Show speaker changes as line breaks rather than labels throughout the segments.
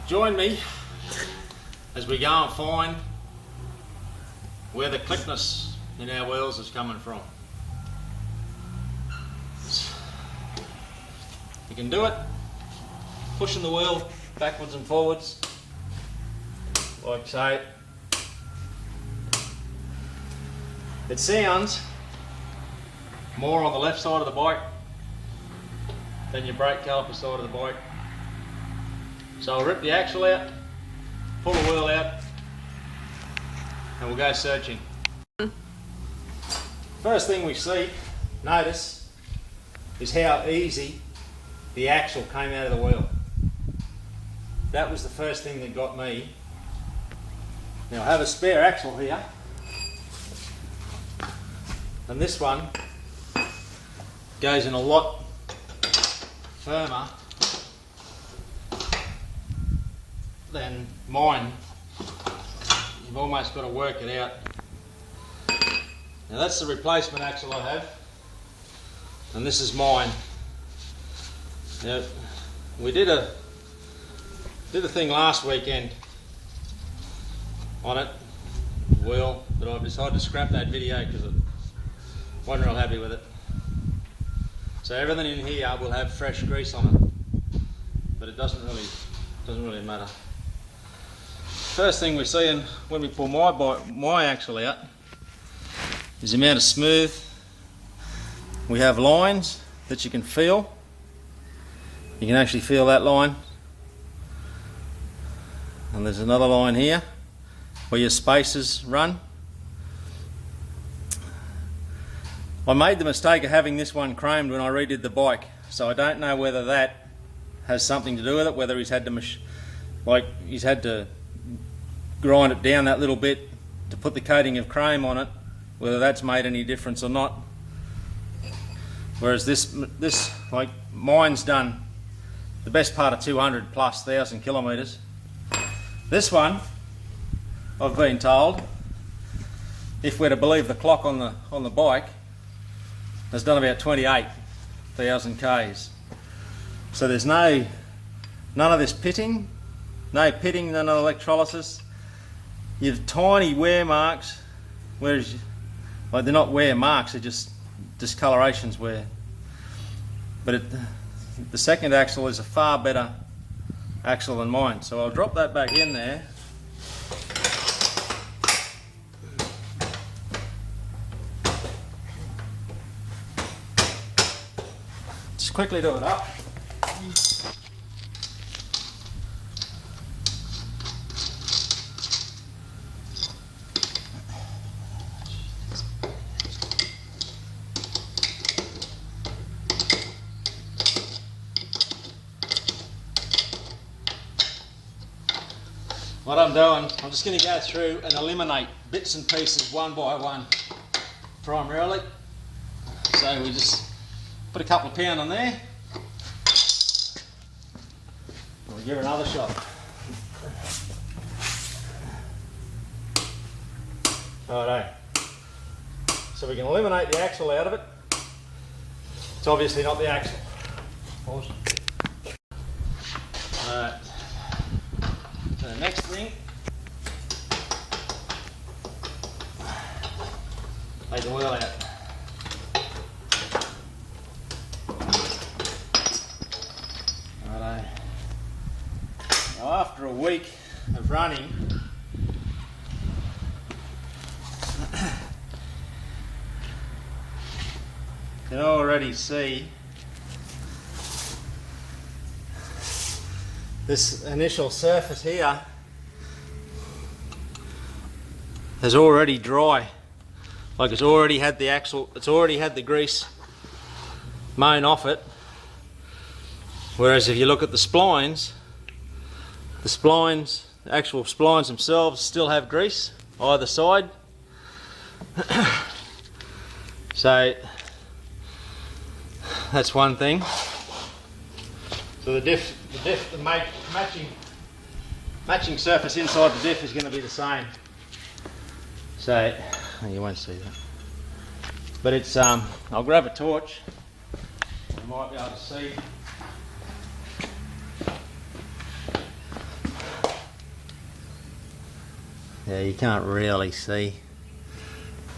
Join me as we go and find where the clickness in our wheels is coming from. You can do it pushing the wheel backwards and forwards like so. It sounds more on the left side of the bike than your brake caliper side of the bike. So I'll rip the axle out, pull the wheel out, and we'll go searching. First thing we notice, is how easy the axle came out of the wheel. That was the first thing that got me. Now I have a spare axle here, and this one goes in a lot firmer than mine. You've almost got to work it out. Now that's the replacement axle I have, and this is mine. Now we did a thing last weekend on it, wheel, but I've decided to scrap that video because I wasn't real happy with it. So everything in here will have fresh grease on it, but it doesn't really matter. First thing we're seeing when we pull my axle out is the amount of smooth. We have lines that you can feel. You can actually feel that line. And there's another line here where your spacers run. I made the mistake of having this one chromed when I redid the bike, so I don't know whether that has something to do with it, whether he's had to grind it down that little bit to put the coating of chrome on it, whether that's made any difference or not. Whereas this like mine's done the best part of 200,000+ kilometres. This one, I've been told, if we're to believe the clock on the bike, has done about 28,000 Ks. So there's none of this pitting, none of electrolysis. You've tiny wear marks, whereas they're not wear marks, they're just discolorations where. But the second axle is a far better axle than mine. So I'll drop that back in there. Just quickly do it up. What I'm doing, I'm just going to go through and eliminate bits and pieces one by one primarily. So we just put a couple of pound on there. We'll give it another shot. Righto. So we can eliminate the axle out of it. It's obviously not the axle. Pause. Alright. So the next thing, take the wheel out. Righto. Now after a week of running, you can already see this initial surface here is already dry, like it's already had the axle, it's already had the grease mown off it. Whereas if you look at the splines, the actual splines themselves still have grease either side. So that's one thing. So the matching surface inside the diff is going to be the same. So you won't see that, but it's I'll grab a torch. You might be able to see. Yeah, you can't really see.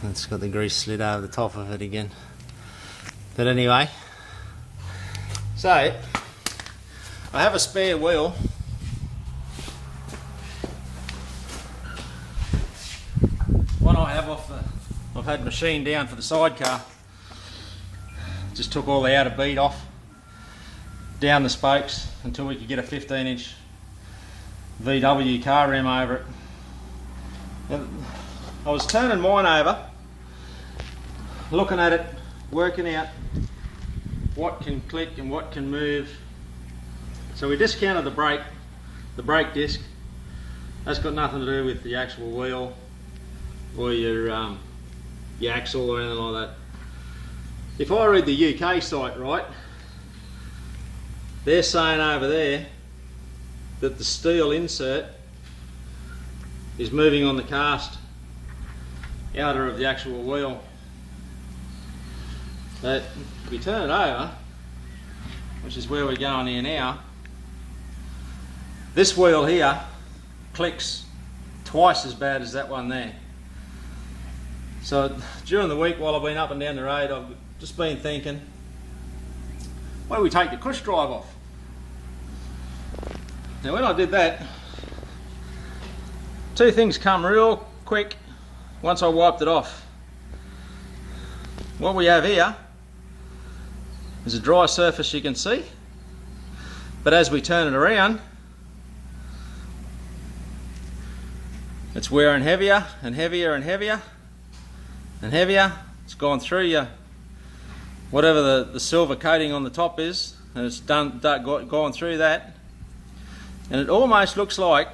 It's got the grease slid over the top of it again. But anyway, so I have a spare wheel. One I have I've had machined down for the sidecar. Just took all the outer bead off, down the spokes until we could get a 15-inch VW car rim over it. And I was turning mine over, looking at it, working out what can click and what can move. So we discounted the brake disc. That's got nothing to do with the actual wheel or your axle or anything like that. If I read the UK site right, they're saying over there that the steel insert is moving on the cast outer of the actual wheel. But if we turn it over, which is where we're going here now, this wheel here clicks twice as bad as that one there. So during the week while I've been up and down the road, I've just been thinking, why don't we take the cush drive off? Now when I did that, two things come real quick once I wiped it off. What we have here is a dry surface you can see, but as we turn it around, it's wearing heavier and heavier and heavier and heavier. It's gone through your whatever the silver coating on the top is, and it's gone through that, and it almost looks like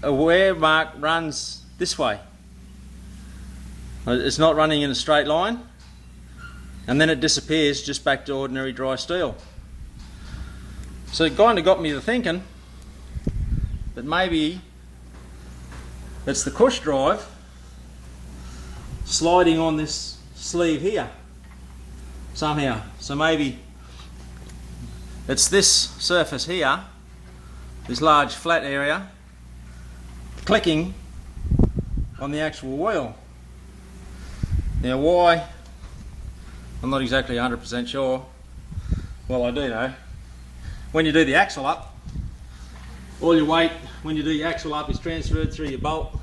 a wear mark runs this way. It's not running in a straight line, and then it disappears just back to ordinary dry steel. So it kind of got me to thinking that maybe it's the cush drive sliding on this sleeve here somehow. So maybe it's this surface here, this large flat area, clicking on the actual wheel. Now why? I'm not exactly 100% sure. Well, I do know. When you do the axle up, all your weight when you do your axle up is transferred through your bolt,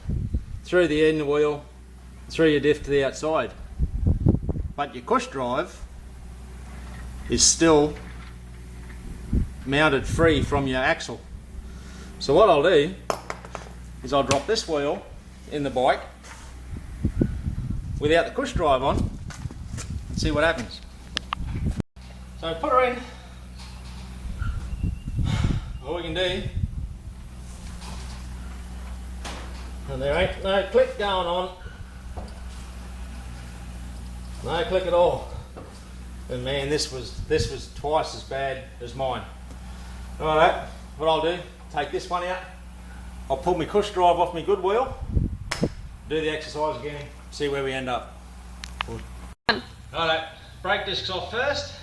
through the end of the wheel, through your diff to the outside. But your cush drive is still mounted free from your axle. So what I'll do is I'll drop this wheel in the bike without the cush drive on and see what happens. So put her in. All we can do, and there ain't no click going on. No click at all. And man, this was twice as bad as mine. Alright, what I'll do, take this one out, I'll pull my cush drive off my good wheel, do the exercise again, see where we end up. Alright, brake discs off first.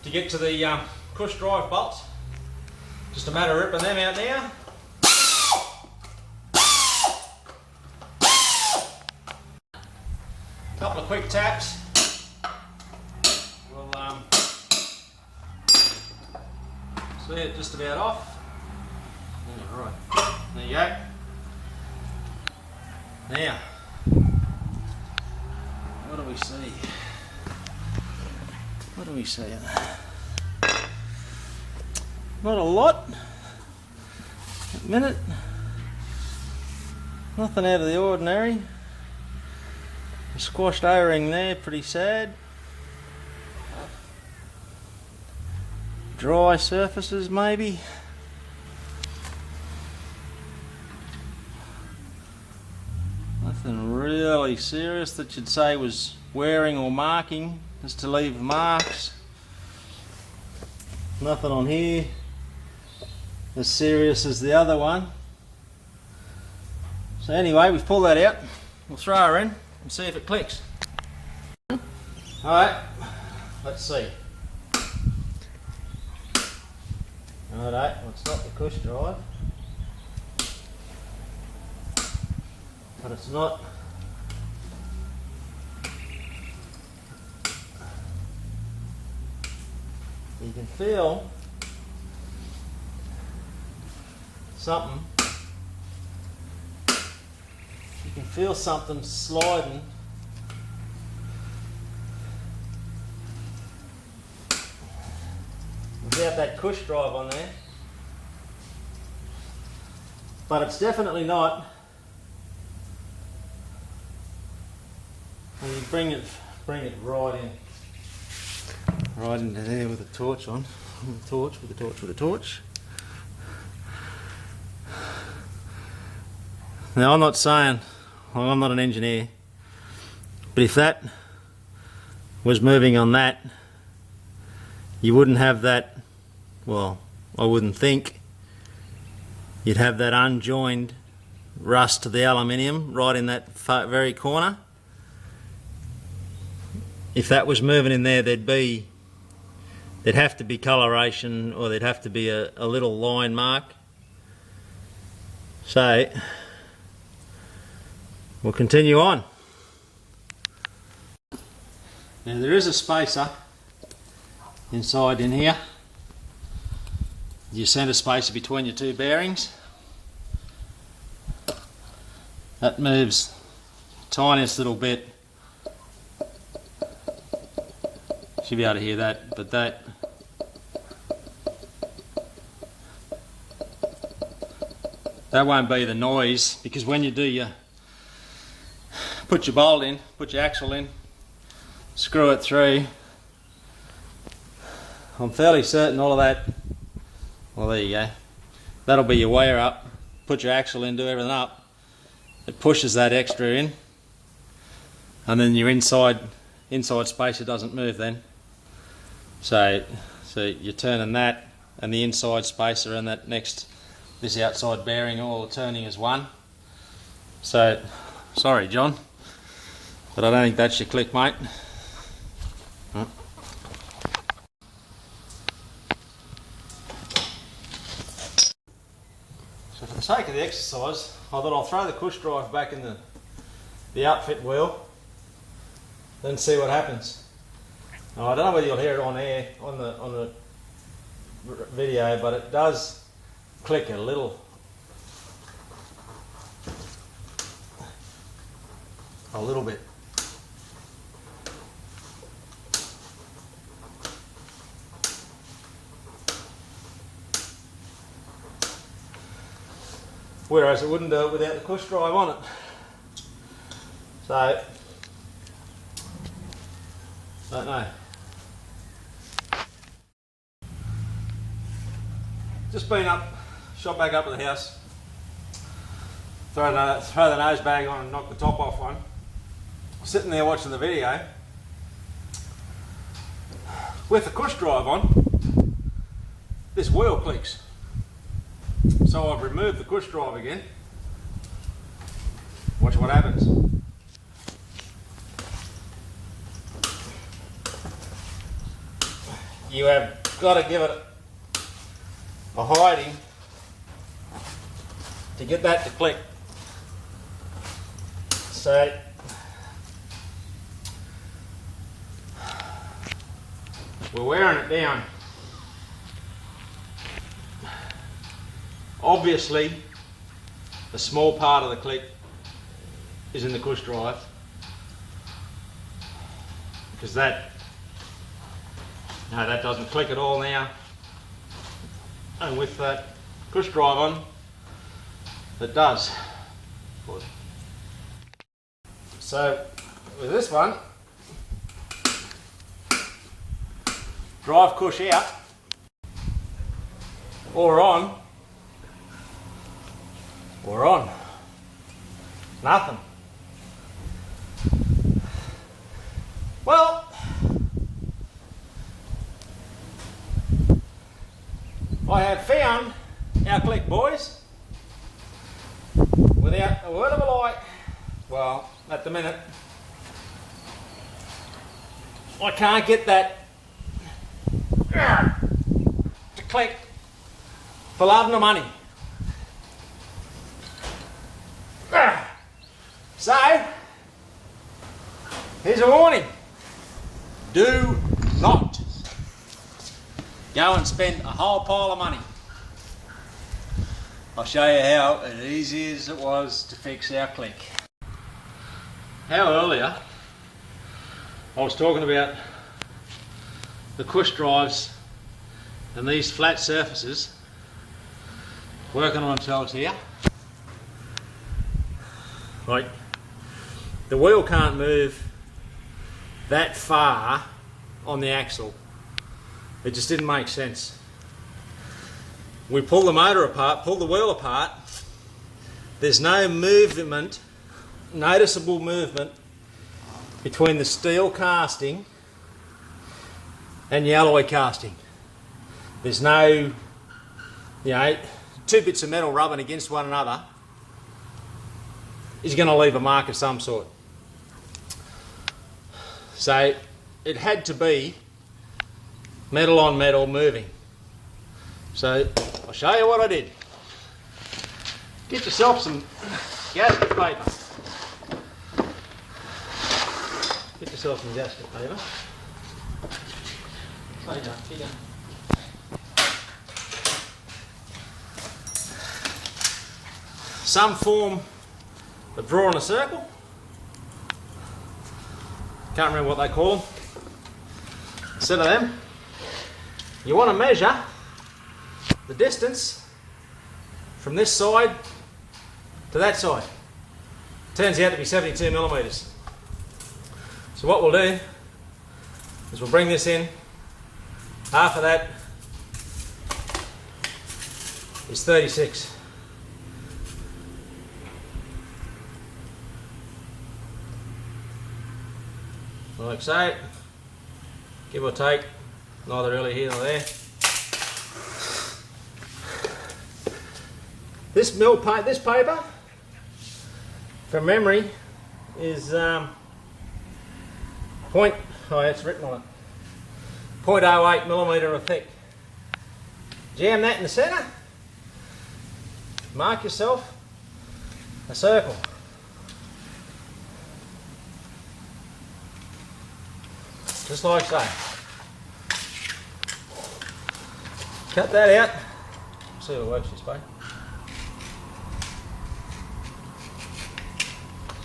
To get to the cush drive bolts, just a matter of ripping them out now. Couple of quick taps. We'll see it just about off. Yeah, right. There you go. Now, what do we see? What do we see? Not a lot. A minute. Nothing out of the ordinary. A squashed O-ring there, pretty sad. Dry surfaces maybe. Nothing really serious that you'd say was wearing or marking, just to leave marks. Nothing on here as serious as the other one. So anyway, we've pulled that out. We'll throw her in and see if it clicks. Alright, let's see. Righto, well, it's not the cush drive, but it's not. You can feel something. You can feel something sliding. Without that cush drive on there. But it's definitely not. And you bring it right in. Right into there with a torch on. With a torch. Now I'm not saying, well, I'm not an engineer, but if that was moving on that, you wouldn't have that, well, I wouldn't think, you'd have that unjoined rust to the aluminium right in that very corner. If that was moving in there, there'd have to be coloration, or there'd have to be a little line mark. So we'll continue on. Now there is a spacer inside in here, your centre spacer between your two bearings. That moves the tiniest little bit. Should be able to hear that, but that won't be the noise, because when you do your put your bolt in, put your axle in, screw it through, I'm fairly certain all of that, well there you go, that'll be your wear up, put your axle in, do everything up, it pushes that extra in, and then your inside spacer doesn't move then. So you're turning that and the inside spacer and this outside bearing all turning as one. So, sorry John, but I don't think that's your click, mate. Right. So for the sake of the exercise, I thought I'll throw the cush drive back in the outfit wheel, then see what happens. Now, I don't know whether you'll hear it on air, on the video, but it does click a little. A little bit. Whereas it wouldn't do it without the cush drive on it. So, don't know. Just been up, shot back up at the house, throw the nose bag on and knock the top off one. Sitting there watching the video with the cush drive on, this wheel clicks. So I've removed the cush drive again. Watch what happens. You have got to give it a hiding to get that to click. So we're wearing it down. Obviously, a small part of the click is in the cush drive, because that doesn't click at all now. And with that cush drive on, it does. So with this one, drive cush out or on, nothing. Well, I have found our click, boys, without a word of a lie. Well, at the minute, I can't get that to click for loving the money. So, here's a warning. Do not go and spend a whole pile of money. I'll show you how as easy as it was to fix our click. How earlier I was talking about the cush drives and these flat surfaces working on themselves here. Like, the wheel can't move that far on the axle. It just didn't make sense. We pull the motor apart, pull the wheel apart, there's no movement, noticeable movement between the steel casting and the alloy casting. There's no, you know, two bits of metal rubbing against one another is going to leave a mark of some sort. So it had to be metal on metal moving. So I'll show you what I did. Get yourself some gasket paper. Get yourself some gasket paper. Some form of drawing a circle. Can't remember what they call them. Instead of them, you want to measure the distance from this side to that side. Turns out to be 72 millimetres. So what we'll do is we'll bring this in. Half of that is 36. Like so, give or take, neither really here nor there. This paper, from memory, is it's written on it, 0.08 millimetre thick. Jam that in the centre, mark yourself a circle. Just like so. Cut that out. See if it works this way.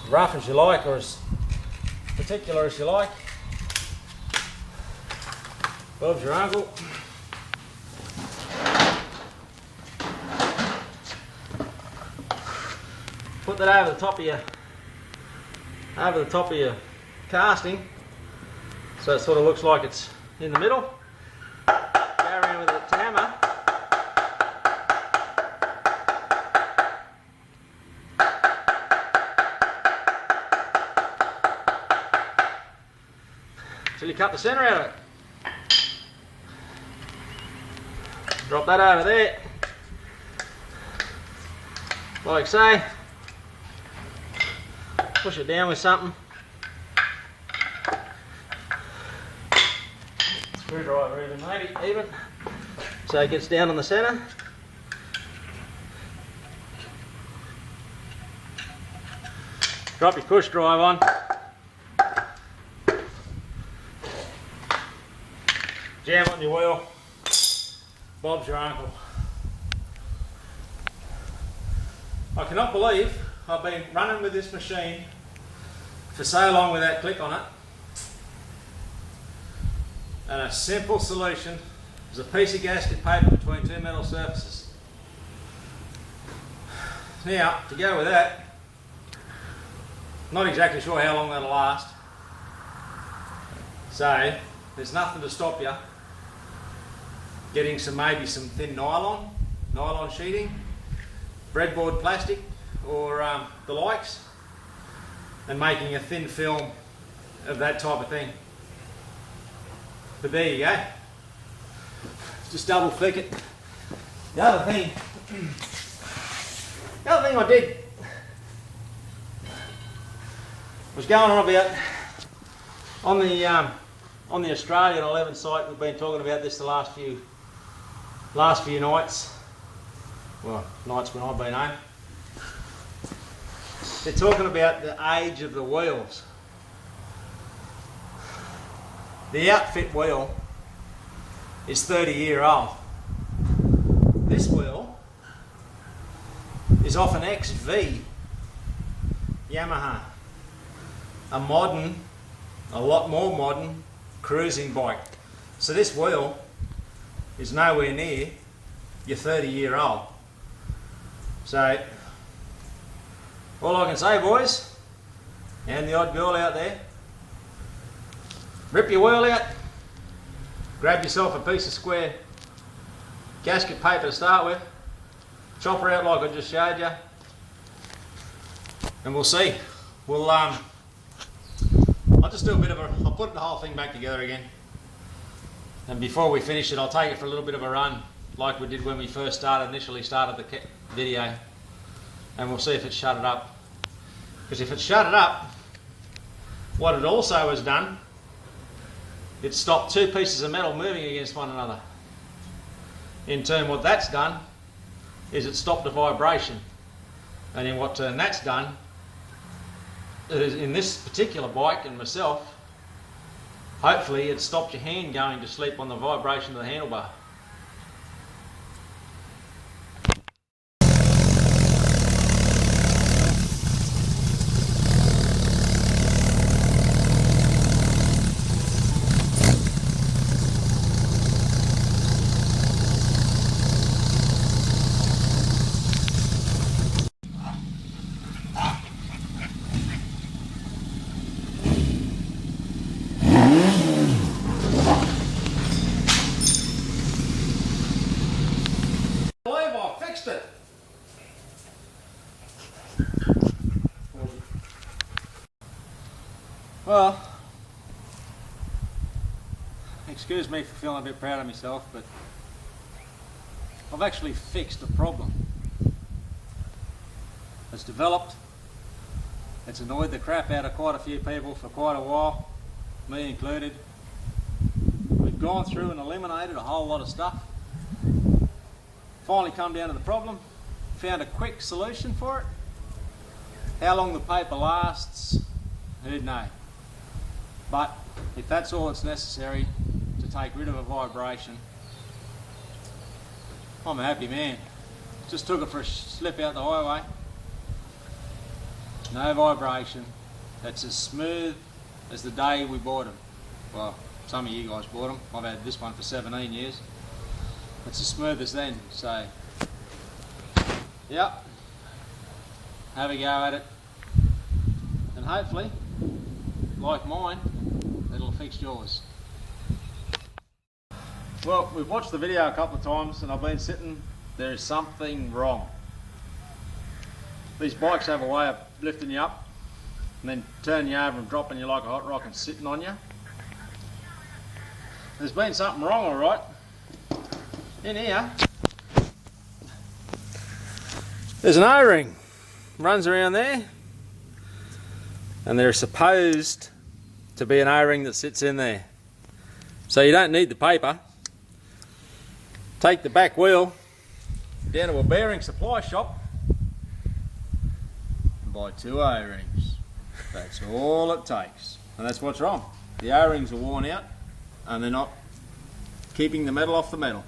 As rough as you like, or as particular as you like. Bob's your uncle. Put that over the top of your casting. So it sort of looks like it's in the middle. Go around with the hammer. Till you cut the centre out of it. Drop that over there. Like so. Push it down with something. Screwdriver even, so it gets down on the centre. Drop your push drive on. Jam on your wheel. Bob's your uncle. I cannot believe I've been running with this machine for so long with that click on it. And a simple solution is a piece of gasket paper between two metal surfaces. Now, to go with that, not exactly sure how long that'll last. So, there's nothing to stop you getting maybe some thin nylon sheeting, breadboard plastic, or the likes, and making a thin film of that type of thing. But there you go. Just double flick it. The other thing I did was going on about on the Australian 11 site. We've been talking about this the last few nights. well, nights when I've been home. They're talking about the age of the wheels. The outfit wheel is 30-year-old. This wheel is off an XV Yamaha, a modern, a lot more modern cruising bike. So this wheel is nowhere near your 30-year-old. So all I can say, boys, and the odd girl out there, rip your wheel out, grab yourself a piece of square gasket paper to start with, chop her out like I just showed you, and we'll see. We'll I'll just do a bit of a, I'll put the whole thing back together again, and before we finish it I'll take it for a little bit of a run like we did when we first initially started the video, and we'll see if it shut it up. Because if it shut it up, what it also has done, it stopped two pieces of metal moving against one another. In turn, what that's done is it stopped the vibration, and in what turn that's done is, in this particular bike and myself, hopefully it stopped your hand going to sleep on the vibration of the handlebar. It. Well, excuse me for feeling a bit proud of myself, but I've actually fixed a problem. It's developed, it's annoyed the crap out of quite a few people for quite a while, me included. We've gone through and eliminated a whole lot of stuff. Finally come down to the problem, found a quick solution for it. How long the paper lasts, who'd know. But if that's all that's necessary to take rid of a vibration, I'm a happy man. Just took it for a slip out the highway. No vibration. It's as smooth as the day we bought them. Well, some of you guys bought them. I've had this one for 17 years. It's as smooth as then, so yep, have a go at it, and hopefully, like mine, it'll fix yours. Well, we've watched the video a couple of times and I've been sitting, there is something wrong. These bikes have a way of lifting you up and then turning you over and dropping you like a hot rock and sitting on you. There's been something wrong, alright. In here, there's an O-ring, runs around there, and there's supposed to be an O-ring that sits in there. So you don't need the paper. Take the back wheel down to a bearing supply shop and buy 2 O-rings. That's all it takes, and that's what's wrong. The O-rings are worn out and they're not keeping the metal off the metal.